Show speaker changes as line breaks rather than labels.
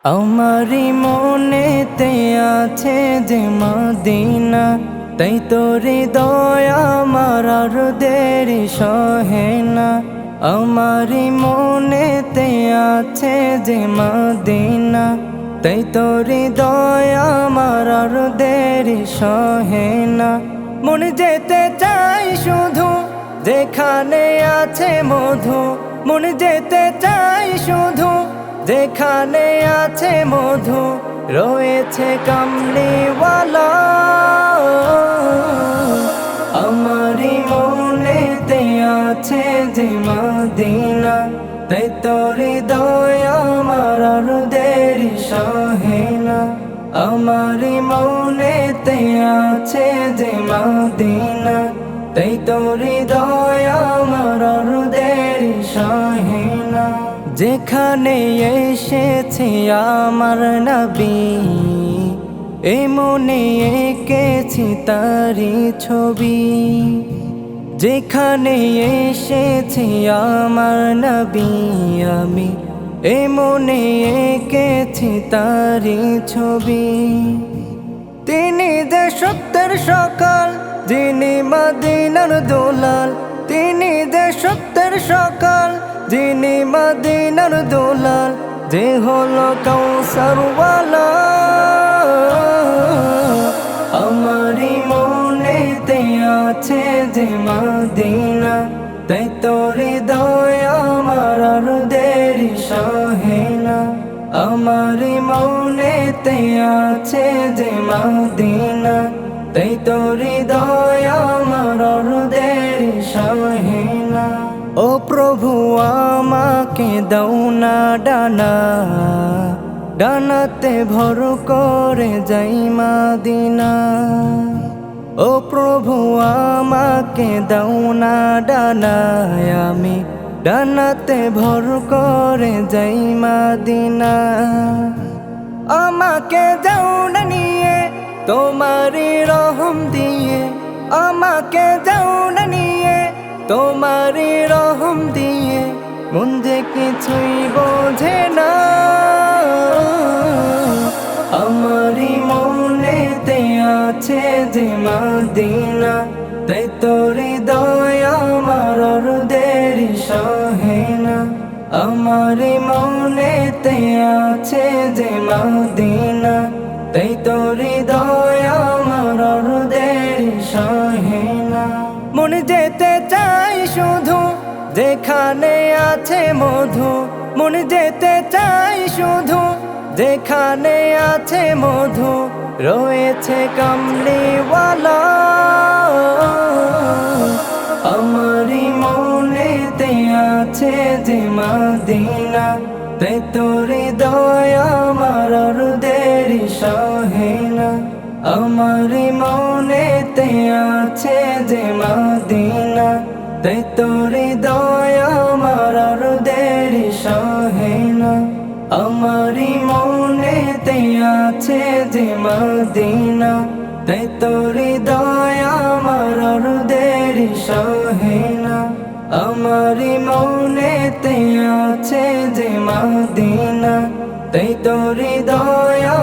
আমারি মনেতে আছে যে মদিনা, তাই তোর দয়া আমার আর দেরি সহে না। আমারি মনেতে আছে যে মদিনা, তাই তোর দয়া আমার আর দেরি সহে না। মন যেতে চাই শুধু যেখানে আছে মধু, মন যেতে চাই শুধু যেখানে আছে মধু, রয়েছে কামলিওয়ালা। আমারি মনেতে আছে যে মদিনা, তাই তোর দয়া আমার আর দেরি সহে না। আমারি মনেতে আছে যে মদিনা, তাই তোর দয়া আমার আর দেরি সহে না। যেখানে এসেছে আমার নবী, এ মনে এঁকেছি তারি ছবি। যেখানে এসেছে আমার নবী, আমি এ মনে এঁকেছি তারি ছবি। তিনি যে সত্যের সকাল, যিনি মদিনার দুলাল, তিনি যে সত্যের সকাল, যিনি মদিনার দুলাল, যে হলো কাউসারওয়ালা। আমারি মনেতে আছে যে মদিনা, তাই তোর দয়া আমার আর দেরি সহে না। আমারি মনেতে আছে যে মদিনা, তাই তোর দয়া আমার আর দেরি সহে না। ও প্রভু আমাকে দাও না ডানা, ডানাতে ভর করে যাই মদিনা। ও প্রভু আমাকে দাও না ডানা, আমি ডানাতে ভর করে যাই মদিনা। আমাকে যাও না নিয়ে তোমারি রহম দিয়ে, আমাকে যাও না নিয়ে তোমারি রহম দিয়ে, মন যে কিছুই বোঝে না। আমারি মনেতে আছে যে মদিনা, তাই তোর দয়া আমার আর দেরি সহে না। আমারি মনেতে আছে যে মদিনা, তাই তোর দয়া আমার আর দেরি সহে না। মন যেতে চাই শুধু যেখানে আছে মধু, মন যেতে চাই শুধু যেখানে আছে মধু, রয়েছে কামলিওয়ালা। আমারি মনেতে আছে যে মদিনা, তাই তোর দয়া আমার আর দেরি সহে না। আমারি মনেতে আছে যে মদিনা, তাই তোর দয়া আমার আর দেরি সহে না। আমারি মনেতে আছে যে মদিনা, তাই তোর দয়া আমার আর দেরি সহে না। আমারি মনেতে আছে যে মদিনা, তাই তোর দয়া